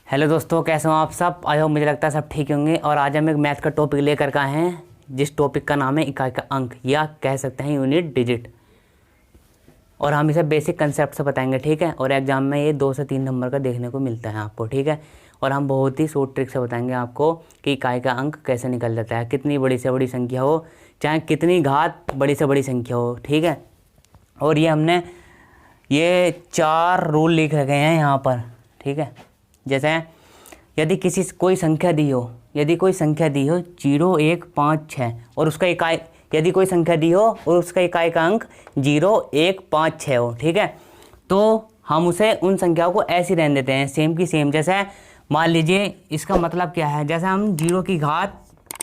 Hello दोस्तों, कैसे हो आप सब। आई होप मुझे लगता है सब ठीक होंगे। और आज हम एक मैथ का टॉपिक लेकर के आए हैं, जिस टॉपिक का नाम है इकाई का अंक, या कह सकते हैं यूनिट डिजिट। और हम इसे बेसिक कंसेप्ट से बताएंगे, ठीक है। और एग्जाम में ये 2 से 3 नंबर का देखने को मिलता है आपको, ठीक है। और हम बहुत ही शॉर्ट ट्रिक से बताएंगे आपको कि इकाई का अंक कैसे निकल जाता है, कितनी बड़ी से बड़ी संख्या हो, चाहे कितनी घात बड़ी से बड़ी संख्या हो, ठीक है। और ये हमने ये 4 रूल लिख रखे हैं यहाँ पर, ठीक है। जैसे यदि कोई संख्या दी हो, 0, 1, 5, 6 और उसका इकाई, यदि कोई संख्या दी हो और उसका इकाई का अंक 0, 1, 5, 6 हो, ठीक है, तो हम उसे उन संख्याओं को ऐसे रहने देते हैं, सेम की सेम। जैसे मान लीजिए, इसका मतलब क्या है, जैसे हम 0 की घात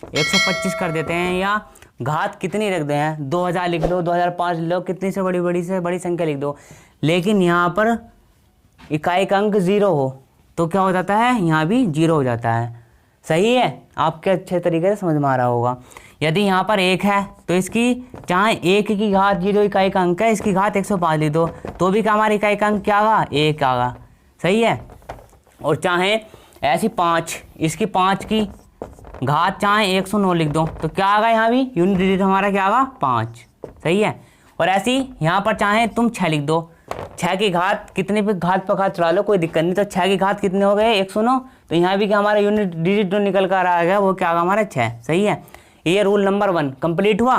125 कर देते हैं, या घात कितनी रख दें, 2000 लिख लो, 2005 लिख लो, कितनी से बड़ी संख्या लिख दो। लेकिन यहाँ पर इकाई का अंक 0 हो तो क्या हो जाता है, यहाँ भी 0 हो जाता है। सही है, आपके अच्छे तरीके से समझ में आ रहा होगा। यदि यहाँ पर 1 है तो इसकी चाहे 1 की घात 0 इकाई का अंक है, इसकी घात 105 लिख दो तो भी क्या हमारी इकाई का अंक क्या आगा, 1 आगा। सही है। और चाहे ऐसी 5, इसकी 5 की घात चाहे 109 लिख दो तो क्या आगा, यहाँ भी यूनिट डिजिट हमारा क्या आगा, 5। सही है। और ऐसी यहाँ पर चाहे तुम 6 लिख दो, 6 की घात कितने पे घात पर घात चढ़ा लो, कोई दिक्कत नहीं। तो 6 की घात कितने हो गए, 109। तो यहाँ भी क्या हमारा यूनिट डिजिट जो निकल कर आ गया वो क्या आगा, हमारा 6। सही है। ये रूल नंबर 1 कंप्लीट हुआ।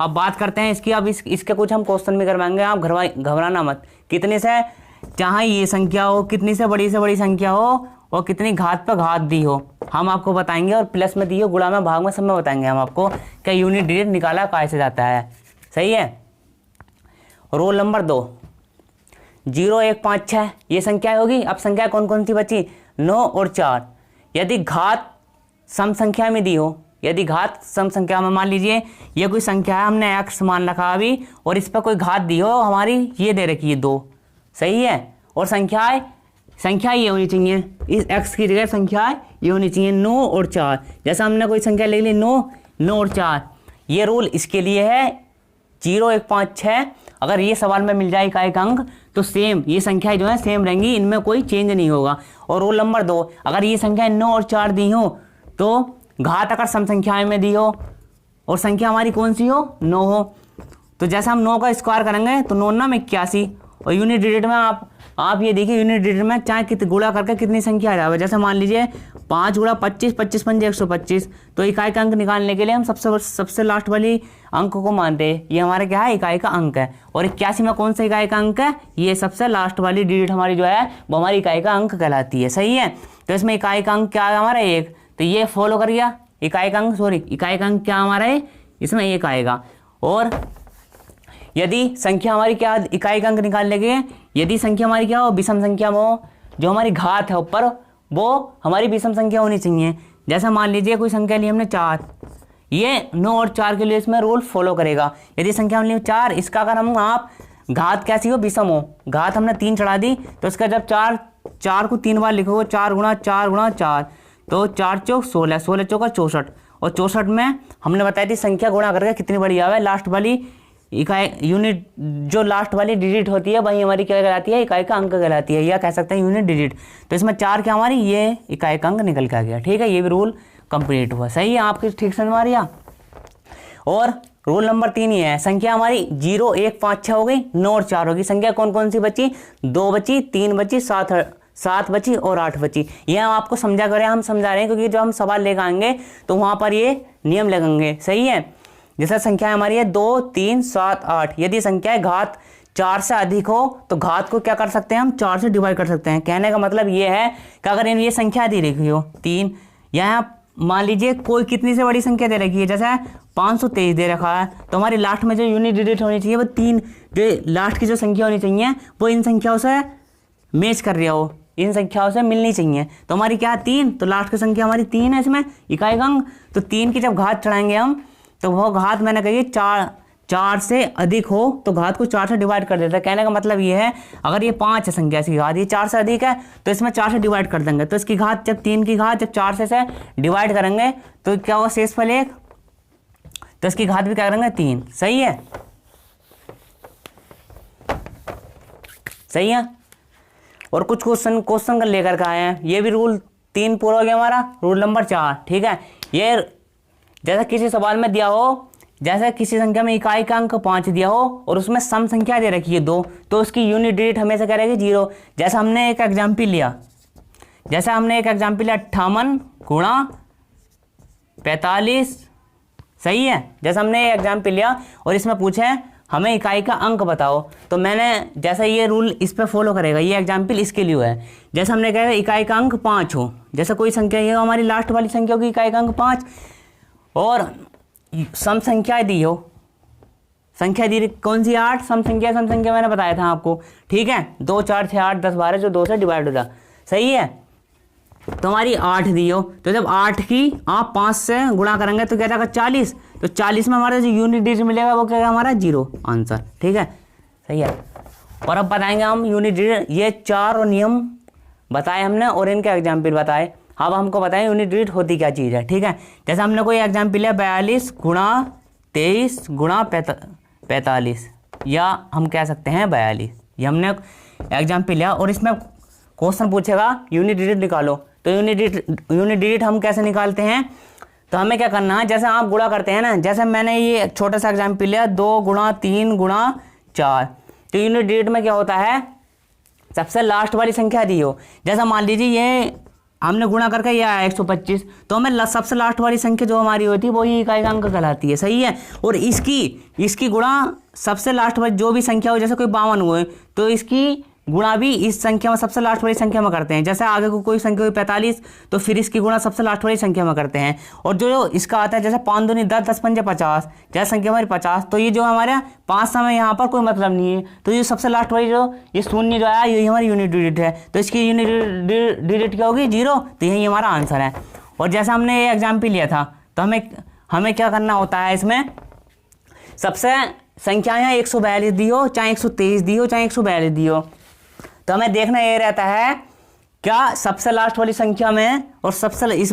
अब बात करते हैं इसकी। अब इसके कुछ हम क्वेश्चन भी करवाएंगे, आप घबराना मत। कितने से चाहे ये संख्या हो, कितनी से बड़ी संख्या हो, और कितनी घात पर घात दी हो, हम आपको बताएंगे। और प्लस में दी हो, गुणा में, भाग में, सब में बताएंगे हम आपको क्या यूनिट डिजिट निकाला कैसे जाता है। सही है। रूल नंबर 2, 0, 1, 5, 6 ये संख्या होगी। अब संख्या कौन कौन सी बची, 9 और 4। यदि घात सम संख्या में दी हो, यदि घात सम संख्या में, मान लीजिए ये कोई संख्या है, हमने x मान रखा अभी, और इस पर कोई घात दी हो हमारी, ये दे रखी है 2। सही है। और संख्या ये होनी चाहिए, इस x की जगह संख्या ये होनी चाहिए 9 और 4। जैसा हमने कोई संख्या ले ली 9 और 4, ये रूल इसके लिए है। 0, 1, 5, 6 अगर ये सवाल में मिल जाए इकाई का अंक तो सेम ये संख्याएं जो है सेम रहेंगी, इनमें कोई चेंज नहीं होगा। और रूल नंबर 2, अगर ये संख्याएं 9 और 4 दी हो तो घात अगर सम संख्याएं में दी हो और संख्या हमारी कौन सी हो, 9 हो, तो जैसे हम 9 का स्क्वायर करेंगे तो 9 में 81। और यूनिट डिजिट में आप ये देखिए, यूनिट डिजिट में चाहे कितने गुणा करके कितनी संख्या आ जाए। जैसे मान लीजिए 5 गुणा 25, 25 पंजे 125। तो इकाई का अंक निकालने के लिए हम सबसे लास्ट वाली अंक को मानते हैं, ये हमारे क्या है, इकाई का अंक है। और 81 में कौन सा इकाई का अंक है, ये सबसे लास्ट वाली डिजिट हमारी जो है वो हमारी इकाई का अंक कहलाती है। सही है। तो इसमें इकाई का अंक क्या है हमारा, 1। तो ये फॉलो कर गया, इकाई का अंक क्या हमारा है, इसमें 1 आएगा। और यदि संख्या हमारी क्या, इकाई का अंक निकालने के, यदि संख्या हमारी क्या हो, विषम संख्या में हो, जो हमारी घात है ऊपर वो हमारी विषम संख्या होनी चाहिए। जैसा मान लीजिए कोई संख्या ली हमने 4, ये 9 और 4 के लिए इसमें रूल फॉलो करेगा। यदि संख्या हमने 4, इसका अगर हम आप घात कैसी हो, विषम हो, घात हमने 3 चढ़ा दी तो इसका जब 4 को 3 बार लिखोगे, 4 गुणा 4 तो 4 चौक 16, 16 चौका 64। और 64 में हमने बताई थी संख्या गुणा करके कितनी बड़ी आवे, लास्ट वाली इकाई यूनिट जो लास्ट वाली डिजिट होती है वही हमारी क्या कहलाती है, इकाई का अंक कहलाती है, या कह सकते हैं यूनिट डिजिट। तो इसमें 4 क्या हमारी, ये इकाई का अंक निकल के आ गया। ठीक है, ये भी रूल कंप्लीट हुआ। सही है, आपकी ठीक समझ में आ रही है। और रूल नंबर 3 ये है, संख्या हमारी 0, 1, 5, 6 हो गई, 9 और 4 होगी। संख्या कौन कौन सी बची, 2 बची, 3 बची, 7 बची और 8 बची। ये हम आपको समझा करें, हम समझा रहे हैं क्योंकि जब हम सवाल लेकर आएंगे तो वहाँ पर ये नियम लगेंगे। सही है। जैसे संख्या हमारी है 2, 3, 7, 8। यदि संख्या घात 4 से अधिक हो तो घात को क्या कर सकते हैं, हम 4 से डिवाइड कर सकते हैं। कहने का मतलब ये है कि अगर ये संख्या दे रखी हो 3, यहाँ मान लीजिए कोई कितनी से बड़ी संख्या दे रखी है, जैसे 523 दे रखा है, तो हमारी लास्ट में जो यूनिट डिजिट होनी चाहिए वो 3, जो लास्ट की जो संख्या होनी चाहिए वो इन संख्याओं से मैच कर रहा हो, इन संख्याओं से मिलनी चाहिए। तो हमारी क्या है, 3, तो लास्ट की संख्या हमारी 3 है इसमें इकाई का अंक। तो 3 की जब घात चढ़ाएंगे हम तो वो घात मैंने कही 4 से अधिक हो तो घात को 4 से डिवाइड कर देता है। कहने का मतलब ये है, अगर ये 5 है संख्या, इसकी घात ये 4 से अधिक है तो इसमें 4 से डिवाइड कर देंगे। तो इसकी घात जब 3 की घात जब 4 से डिवाइड करेंगे तो क्या होगा, शेषफल 1, तो इसकी घात भी क्या करेंगे, 3। सही है। सही है। और कुछ क्वेश्चन लेकर के आए हैं। ये भी रूल 3 पूरा हो गया हमारा। रूल नंबर 4, ठीक है। ये जैसा किसी सवाल में दिया हो, जैसे किसी संख्या में इकाई का अंक 5 दिया हो और उसमें सम संख्या दे रखी है 2, तो उसकी यूनिट डिजिट हमेशा क्या रहेगी 0। जैसा हमने एक एग्जाम्पल लिया, 58 गुणा 45, सही है। जैसा हमने एग्जाम्पल लिया और इसमें पूछे हमें इकाई का अंक बताओ, तो मैंने जैसा ये रूल इस पे फॉलो करेगा। ये एग्जाम्पल इसके लिए है। जैसे हमने कहा इकाई का अंक 5 हो, जैसे कोई संख्या ये हमारी लास्ट वाली संख्या होगी इकाई का अंक 5, और सम संख्या दी हो, संख्या दी कौन सी 8, सम संख्या मैंने बताया था आपको, ठीक है। 2 4 6 8 10 12 जो 2 से डिवाइड हो जाए, सही है। तो हमारी 8 दी हो, तो जब 8 की आप 5 से गुणा करेंगे तो क्या जाएगा 40, तो 40 में हमारा जो यूनिट डिजिट मिलेगा वो क्या हमारा 0 आंसर, ठीक है, सही है। और अब बताएंगे हम यूनिट डिजिट, ये 4 नियम बताए हमने और इनके एग्जाम्पल बताए। अब हमको बताएं यूनिट डिजिट होती क्या चीज़ है, ठीक है। जैसे हमने कोई एग्जाम्पल लिया 42 गुणा 23 गुणा 45, या हम कह सकते हैं 42, ये हमने एग्जाम्पल लिया और इसमें क्वेश्चन पूछेगा यूनिट डिजिट निकालो। तो यूनिट डिजिट हम कैसे निकालते हैं, तो हमें क्या करना है, जैसे आप गुणा करते हैं ना, जैसे मैंने ये छोटा सा एग्जाम्पल लिया 2 गुणा 3 गुणा 4, तो यूनिट डिजिट में क्या होता है, सबसे लास्ट वाली संख्या दी हो। जैसा मान लीजिए ये हमने गुणा करके ये आया 125, तो हमें सबसे लास्ट वाली संख्या जो हमारी होती है वो ही इकाई का अंक कहलाती है, सही है। और इसकी गुणा सबसे लास्ट वाली जो भी संख्या हो, जैसे कोई 52 हुए तो इसकी गुणा भी इस संख्या में सबसे लास्ट वाली संख्या में करते हैं। जैसे आगे को कोई संख्या हुई 45, तो फिर इसकी गुणा सबसे लास्ट वाली संख्या में करते हैं। और जो इसका आता है जैसे 5 दूनी 10 10 पंजे 50, जैसे संख्या हमारी 50, तो ये जो हमारे 5 समय यहाँ पर कोई मतलब नहीं है, तो ये सबसे लास्ट वाली जो ये शून्य जो आया यही हमारी यूनिट डिजिट है, तो इसकी यूनिट डिजिट क्या होगी 0, तो यही हमारा आंसर है। और जैसे हमने ये एग्जाम्पल लिया था, तो हमें क्या करना होता है, इसमें सबसे संख्याएँ 142 दी हो, चाहे 123 दी हो, चाहे 142 दी हो, तो हमें देखना ये रहता है क्या सबसे लास्ट वाली संख्या में और सबसे इस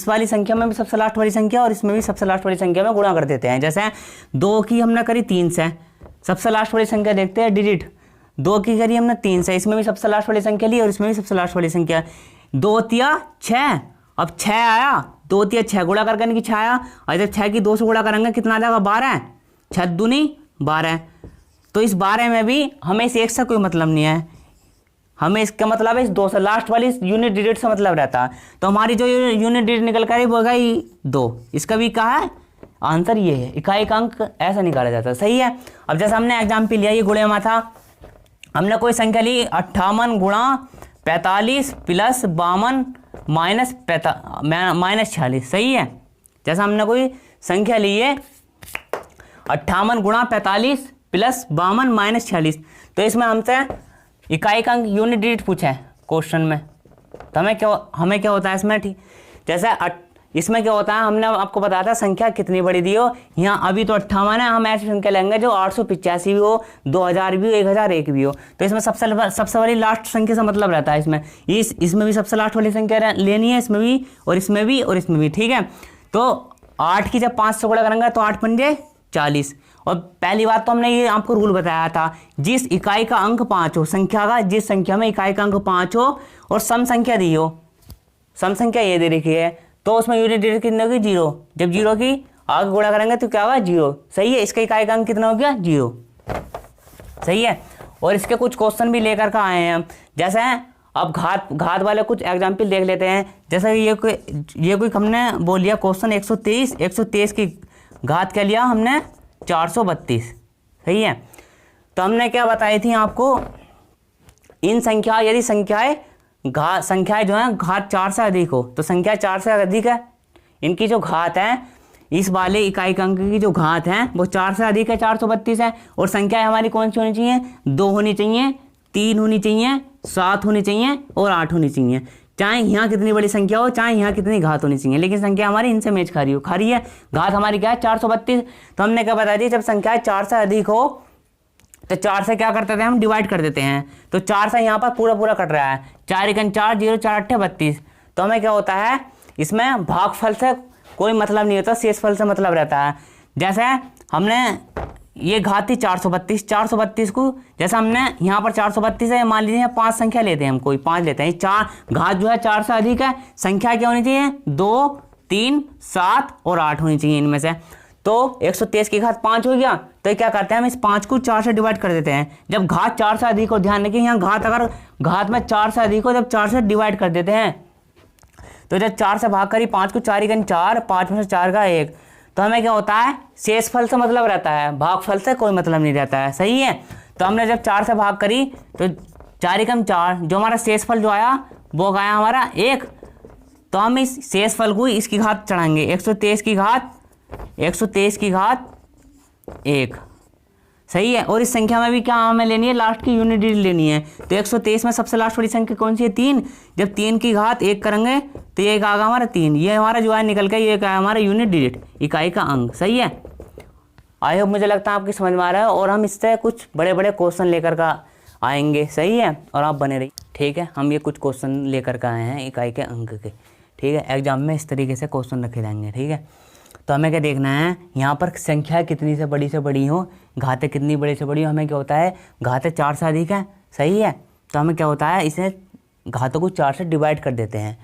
वाली संख्या में भी सबसे लास्ट वाली संख्या और इसमें भी सबसे लास्ट वाली संख्या में गुणा कर देते हैं। जैसे 2 की हमने करी 3 से, सबसे लास्ट वाली संख्या देखते हैं डिजिट, 2 की करी हमने 3 से, इसमें भी सबसे लास्ट वाली संख्या ली और इसमें भी सबसे लास्ट वाली संख्या 2 तिया 6, अब 6 आया, 2 तिया 6 गुणा करके 6 आया, और जब 6 की 2 से गुणा करेंगे कितना आ जाएगा 12, 6 दूनी 12, तो इस 12 में भी हमें इस 1 से कोई मतलब नहीं है, हमें इसका मतलब है इस 2 से लास्ट वाली यूनिट डिजिट से मतलब रहता है। तो हमारी जो यूनिट डिजिट निकल कर वो गई 2, इसका भी कहा है आंसर ये है, इकाई का अंक ऐसा निकाला जाता है, सही है। अब जैसे हमने एग्जाम्पल लिया ये गुणे में था, हमने कोई संख्या ली 58 गुणा 45 प्लस 52 माइनस 46, सही है। जैसा हमने कोई संख्या ली है 58 गुणा 45 प्लस 52 माइनस 46, तो इसमें हमसे इकाई का अंक यूनिट डिजिट पूछा है क्वेश्चन में, तो हमें क्या होता है इसमें, ठीक जैसे इसमें क्या होता है, हमने आपको बताया था संख्या कितनी बड़ी दी हो, यहाँ अभी तो 58 है, हम ऐसी संख्या लेंगे जो 885 भी हो, 2000 भी हो, 1001 भी हो, तो इसमें सबसे बड़ी लास्ट संख्या से मतलब रहता है। इसमें भी सबसे लास्ट वाली संख्या लेनी है, इसमें भी और इसमें भी और इसमें भी, ठीक है। तो 8 की जब 5 से गुणा करेंगे तो 8 पंजे 40, और पहली बात तो हमने ये आपको रूल बताया था, जिस इकाई का अंक 5 हो, संख्या का जिस संख्या में इकाई का अंक 5 हो और सम संख्या दी हो, सम संख्या ये दे रखी है, तो उसमें यूनिट डिजिट कितनी होगी 0, जब 0 की आगे गुणा करेंगे तो क्या होगा 0, सही है। इसका इकाई का अंक कितना हो गया 0, सही है। और इसके कुछ क्वेश्चन भी लेकर के आए हैं हम, जैसे अब घात वाले कुछ एग्जाम्पल देख लेते हैं। जैसे ये कोई हमने बोल लिया क्वेश्चन 123 की घात क्या लिया हमने 432, सही है। तो हमने क्या बताई थी आपको, इन संख्या यदि संख्याएं जो है घात 4 से अधिक हो, तो संख्या 4 से अधिक है, इनकी जो घात है इस वाले इकाई अंक की जो घात है वो 4 से अधिक है, 432 है। और संख्याएं हमारी कौन सी होनी चाहिए, 2 होनी चाहिए, 3 होनी चाहिए, 7 होनी चाहिए और 8 होनी चाहिए, चाहे यहाँ कितनी बड़ी संख्या हो, चाहे यहाँ कितनी घात होनी चाहिए, लेकिन संख्या हमारी इनसे मैच खा रही है। घात हमारी क्या है 432, तो हमने क्या बता दिया, जब संख्या 4 से अधिक हो तो 4 से क्या करते थे हम डिवाइड कर देते हैं, तो 4 से यहाँ पर पूरा कट रहा है, 4 × 4 0 4 8 32, तो हमें क्या होता है इसमें भागफल से कोई मतलब नहीं होता, शेषफल से मतलब रहता है। जैसे हमने ये घात थी 432, 432 को जैसे हमने यहाँ पर 432 है, मान लीजिए 5 संख्या लेते हैं, हम कोई 5 लेते हैं, 4 घात जो है 4 से अधिक है, संख्या क्या होनी चाहिए 2, 3, 7 और 8 होनी चाहिए इनमें से। तो 123 की घात 5 हो गया, तो ये क्या करते हैं हम इस 5 को 4 से डिवाइड कर देते हैं। जब घात 4 से अधिक हो, ध्यान रखिए यहाँ घात अगर घात में 4 से अधिक हो, जब 4 से डिवाइड कर देते हैं, तो जब 4 से भाग करी 5 को 4 ही 4, 5 में से 4 का 1, तो हमें क्या होता है शेषफल से मतलब रहता है, भागफल से कोई मतलब नहीं रहता है, सही है। तो हमने जब 4 से भाग करी तो 4 ही 4, जो हमारा शेषफल जो आया वो आया हमारा 1। तो हम इस शेषफल को इसकी घात चढ़ाएंगे, 123 की घात 1, सही है। और इस संख्या में भी क्या हमें लेनी है, लास्ट की यूनिट डिजिट लेनी है। तो 123 में सबसे लास्ट वाली संख्या कौन सी है 3, जब 3 की घात 1 करेंगे तो ये एक आएगा हमारा 3, ये हमारा जो है निकल के ये क्या है हमारा यूनिट डिजिट, इकाई का अंक, सही है। आई होप मुझे लगता है आपकी समझ में आ रहा है, और हम इससे कुछ बड़े बड़े क्वेश्चन लेकर का आएंगे, सही है, और आप बने रहिए, ठीक है। हम ये कुछ क्वेश्चन लेकर के आए हैं इकाई के अंक के, ठीक है। एग्जाम में इस तरीके से क्वेश्चन रखे जाएंगे, ठीक है। तो हमें क्या देखना है, यहाँ पर संख्या कितनी से बड़ी हो, घातें कितनी बड़ी से बड़ी हो, हमें क्या होता है घातें 4 से अधिक है, सही है। तो हमें क्या होता है इसे घातों को 4 से डिवाइड कर देते हैं,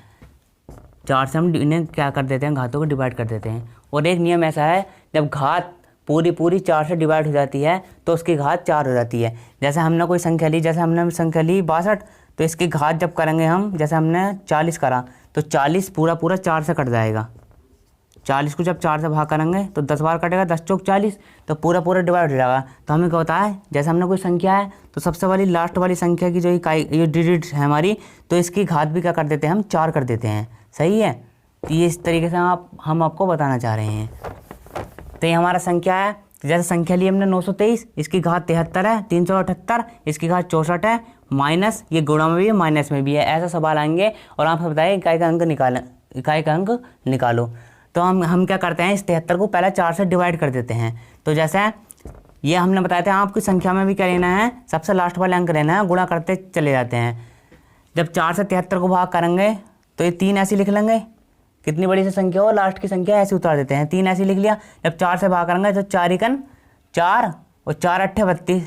4 से हम इन्हें क्या कर देते हैं घातों को डिवाइड कर देते हैं। और एक नियम ऐसा है, जब घात पूरी 4 से डिवाइड हो जाती है तो उसकी घात 4 हो जाती है। जैसे हमने कोई संख्या ली, जैसे हमने संख्या ली 62, तो इसकी घात जब करेंगे हम, जैसे हमने 40 करा तो 40 पूरा 4 से कट जाएगा, 40 को जब 4 से भाग करेंगे तो 10 बार कटेगा, 10 चौक 40, तो पूरा डिवाइड हो जाएगा। तो हमें क्या होता है, जैसे हमने कोई संख्या है तो सबसे वाली लास्ट वाली संख्या की जो इकाई ये डिजिट है हमारी, तो इसकी घात भी क्या कर देते हैं हम 4 कर देते हैं, सही है। तो ये इस तरीके से हम आपको बताना चाह रहे हैं। तो ये हमारा संख्या है, जैसे संख्या ली हमने 923, इसकी घात 73 है, 378, इसकी घात 64 है, माइनस ये गुणा में भी है माइनस में भी है, ऐसा सवाल आएंगे और आपसे बताएं इकाई का अंक निकालो। तो हम क्या करते हैं, इस 73 को पहले 4 से डिवाइड कर देते हैं। तो जैसे ये हमने बताया था, आपकी संख्या में भी क्या लेना है, सबसे लास्ट वाले अंक लेना है, गुणा करते चले जाते हैं। जब 4 से 73 को भाग करेंगे तो ये 3 ऐसे लिख लेंगे, कितनी बड़ी सी संख्या हो लास्ट की संख्या ऐसे उतार देते हैं, 3 ऐसे लिख लिया। जब 4 से भाग करेंगे तो 4 1 4 और 4 8 32,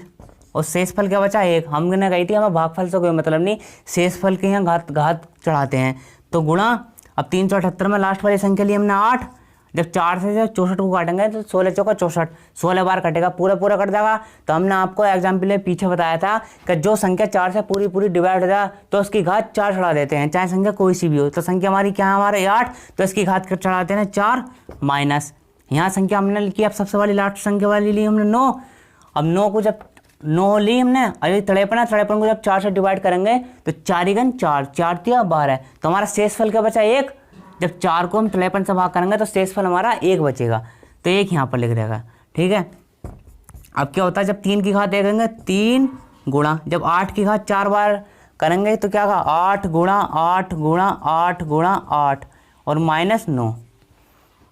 और शेषफल क्या बचा 1। हमने कही थी हमें भागफल से कोई मतलब नहीं, शेषफल के यहाँ घात चढ़ाते हैं। तो गुणा, अब 378 में लास्ट वाली संख्या ली हमने 8, जब 4 से जब 64 को काटेंगे तो 16 चौका 64, 16 बार कटेगा, पूरा कट जाएगा। तो हमने आपको एग्जाम्पल में पीछे बताया था कि जो संख्या 4 से पूरी डिवाइड हो जाए तो उसकी घात 4 चढ़ा देते हैं, चाहे संख्या कोई सी भी हो। तो संख्या हमारी क्या है, हमारे 8, तो इसकी घात चढ़ाते हैं 4 माइनस, यहाँ संख्या हमने लिखी, अब सबसे वाली लास्ट संख्या वाली ली हमने 9। अब 9 को जब 9 ली हमने, अरे 53 को जब 4 से डिवाइड करेंगे तो 4 1 4, 4 3 12, तो हमारा शेषफल क्या बचा 1। जब 4 को हम 53 से भाग करेंगे तो शेषफल हमारा 1 बचेगा, तो 1 यहाँ पर लिख रहेगा, ठीक है। अब क्या होता है, जब 3 की घात देखेंगे 3 गुणा, जब 8 की घात 4 बार करेंगे तो क्या होगा 8 गुणा 8 गुणा 8 गुणा 8 और माइनस 9।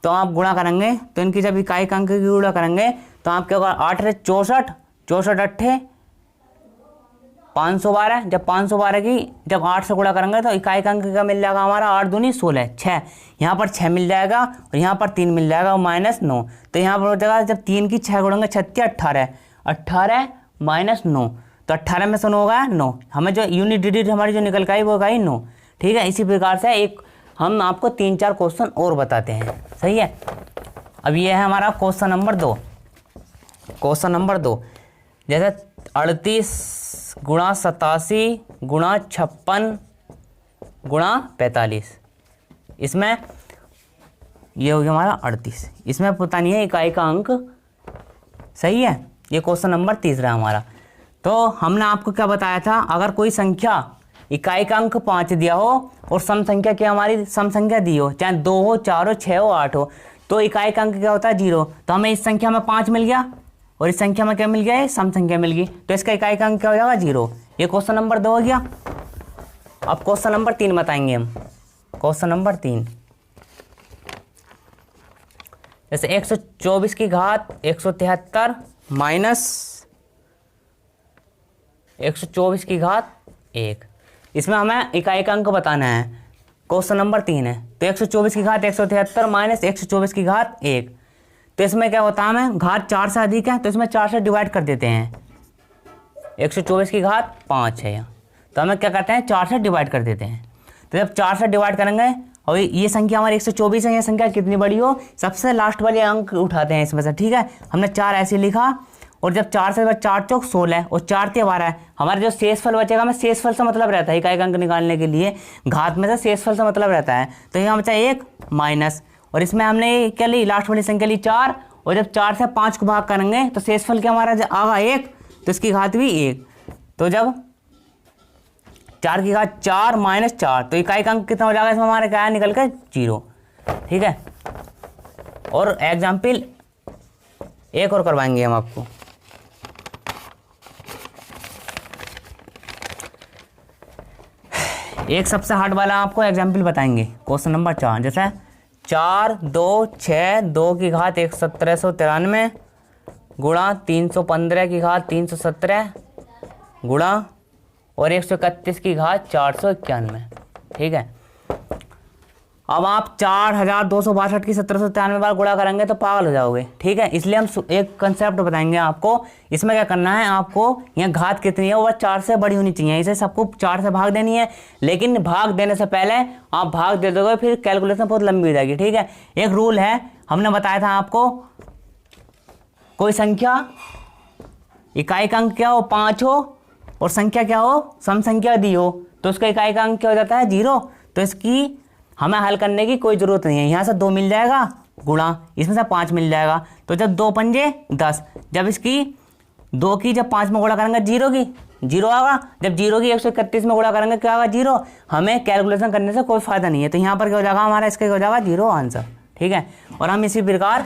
तो आप गुणा करेंगे तो इनकी जब इकाई का अंक की गुणा करेंगे तो आप क्या होगा 8 रे 64, 64 8 512, जब 512 की जब 8 से गुणा करेंगे तो इकाई का अंक का मिल जाएगा हमारा 8 दूनी 16, 6, यहाँ पर 6 मिल जाएगा और यहाँ पर 3 मिल जाएगा और माइनस 9। तो यहाँ पर हो जाएगा जब 3 की 6 गुणेंगे 36 18, 18 माइनस 9, तो 18 में से 9 होगा 9, हमें जो यूनिट डिजिट हमारी जो निकल का आई वो गई 9, ठीक है। इसी प्रकार से एक हम आपको 3-4 क्वेश्चन और बताते हैं, सही है। अब ये है हमारा क्वेश्चन नंबर 2। क्वेश्चन नंबर 2 जैसे 38 गुणा 87 गुणा 56 गुणा 45, इसमें ये हो गया हमारा 38, इसमें पता नहीं है इकाई का अंक, सही है। ये क्वेश्चन नंबर 3 हमारा। तो हमने आपको क्या बताया था, अगर कोई संख्या इकाई का अंक 5 दिया हो और सम संख्या क्या हमारी सम संख्या दी हो, चाहे 2 हो 4 हो 6 हो 8 हो, तो इकाई का अंक क्या होता है 0। तो हमें इस संख्या में 5 मिल गया और इस संख्या में क्या मिल गया है, सम संख्या मिल गई, तो इसका इकाई का अंक क्या हो जाएगा 0। ये क्वेश्चन नंबर 2 हो गया। अब क्वेश्चन नंबर 3 बताएंगे हम। क्वेश्चन नंबर 3 जैसे 124 की घात 173 माइनस 124 की घात 1, इसमें हमें इकाई का अंक बताना है। क्वेश्चन नंबर 3 है, तो 124 की घात 173 माइनस 124 की घात 1, तो इसमें क्या होता है, हमें घात 4 से अधिक है तो इसमें 4 से डिवाइड कर देते हैं। 124 की घात 5 है यहाँ, तो हमें क्या करते हैं 4 से डिवाइड कर देते हैं। तो जब 4 से डिवाइड करेंगे और ये संख्या हमारी 124 है, ये संख्या कितनी बड़ी हो, सबसे लास्ट वाले अंक उठाते हैं इसमें से, ठीक है। हमने 4 ऐसे लिखा और जब 4 से 4 चौक 16 और 4 ते 12 है, हमारा जो शेषफल बचेगा, हमें शेषफल से मतलब रहता है इकाई का अंक निकालने के लिए, घात में से शेषफल से मतलब रहता है। तो यहाँ बचा 1 माइनस, और इसमें हमने क्या ली, लास्ट वाली संख्या ली 4, और जब 4 से 5 को भाग करेंगे तो शेषफल क्या हमारा आगा 1, तो इसकी घात भी 1। तो जब 4 की घात 4 माइनस 4, तो इकाई का अंक कितना हो जाएगा इसमें हमारे, क्या है, निकल के 0, ठीक है। और एग्जाम्पल एक और करवाएंगे हम आपको। एक सबसे हार्ड वाला आपको एग्जाम्पल बताएंगे, क्वेश्चन नंबर 4। जैसे 4 2 6 2 की घात 1793 गुणा 315 की घात 317 गुणा और 131 की घात 491, ठीक है। अब आप 4262 की 1793 बार गुणा करेंगे तो पागल हो जाओगे, ठीक है। इसलिए हम एक कंसेप्ट बताएंगे आपको। इसमें क्या करना है आपको, यहाँ घात कितनी है वह 4 से बड़ी होनी चाहिए, इसे सबको 4 से भाग देनी है। लेकिन भाग देने से पहले आप भाग दे दोगे फिर कैलकुलेशन बहुत लंबी हो जाएगी, ठीक है। एक रूल है, हमने बताया था आपको, कोई संख्या इकाई का अंक क्या हो 5 हो और संख्या क्या हो, सम संख्या दी हो, तो उसका इकाई का अंक क्या हो जाता है 0। तो इसकी हमें हल करने की कोई ज़रूरत नहीं है। यहाँ से 2 मिल जाएगा गुणा, इसमें से 5 मिल जाएगा, तो जब 2 पंजे 10, जब इसकी 2 की जब 5 में गुणा करेंगे 0 की 0 आएगा, जब 0 की 131 में गुणा करेंगे क्या आएगा 0। हमें कैलकुलेशन करने से कोई फ़ायदा नहीं है, तो यहाँ पर क्या हो जाएगा हमारा, इसका क्या हो जाएगा 0 आंसर, ठीक है। और हम इसी प्रकार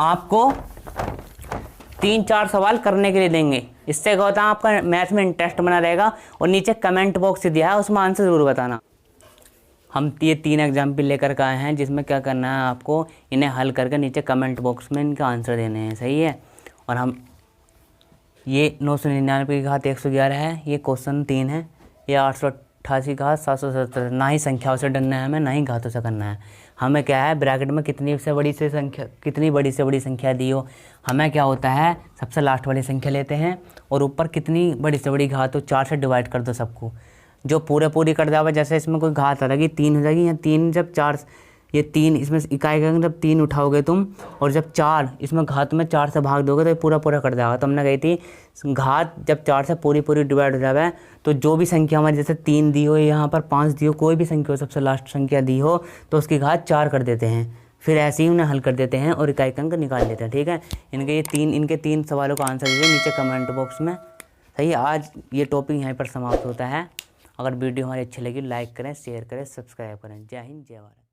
आपको 3-4 सवाल करने के लिए देंगे। इससे क्या होता है आपका मैथ में इंटरेस्ट बना रहेगा। और नीचे कमेंट बॉक्स दिया है, उसमें आंसर ज़रूर बताना। हम ये 3 एग्जाम्पल लेकर के आए हैं, जिसमें क्या करना है आपको, इन्हें हल करके नीचे कमेंट बॉक्स में इनका आंसर देने हैं, सही है। और हम ये 999 की घात 111 है, ये क्वेश्चन 3 है। ये 888 की घात 777, ना ही संख्याओं से डरना है हमें, ना ही घातों से करना है हमें। क्या है, ब्रैकेट में कितनी बड़ी से बड़ी संख्या दी हो, हमें क्या होता है सबसे लास्ट वाली संख्या लेते हैं और ऊपर कितनी बड़ी से बड़ी घात हो 4 से डिवाइड कर दो सबको, जो पूरी कर जावे। जैसे इसमें कोई घात आ जाएगी 3 हो जाएगी, या 3 जब 4, ये 3 इसमें इकाई का जब 3 उठाओगे तुम, और जब 4 इसमें घात में 4 से भाग दोगे तो ये पूरा कट जाएगा। तो हमने कही थी घात जब 4 से पूरी डिवाइड हो जाए, तो जो भी संख्या हमारी जैसे 3 दी हो, यहाँ पर 5 दी हो, कोई भी संख्या हो सबसे लास्ट संख्या दी हो, तो उसकी घात 4 कर देते हैं। फिर ऐसे ही उन्हें हल कर देते हैं और इकाई का अंक निकाल देते हैं, ठीक है। इनके 3 सवालों का आंसर दीजिए नीचे कमेंट बॉक्स में, सही है। आज ये टॉपिक यहीं पर समाप्त होता है। अगर वीडियो हमारी अच्छी लगी लाइक करें, शेयर करें, सब्सक्राइब करें। जय हिंद, जय भारत।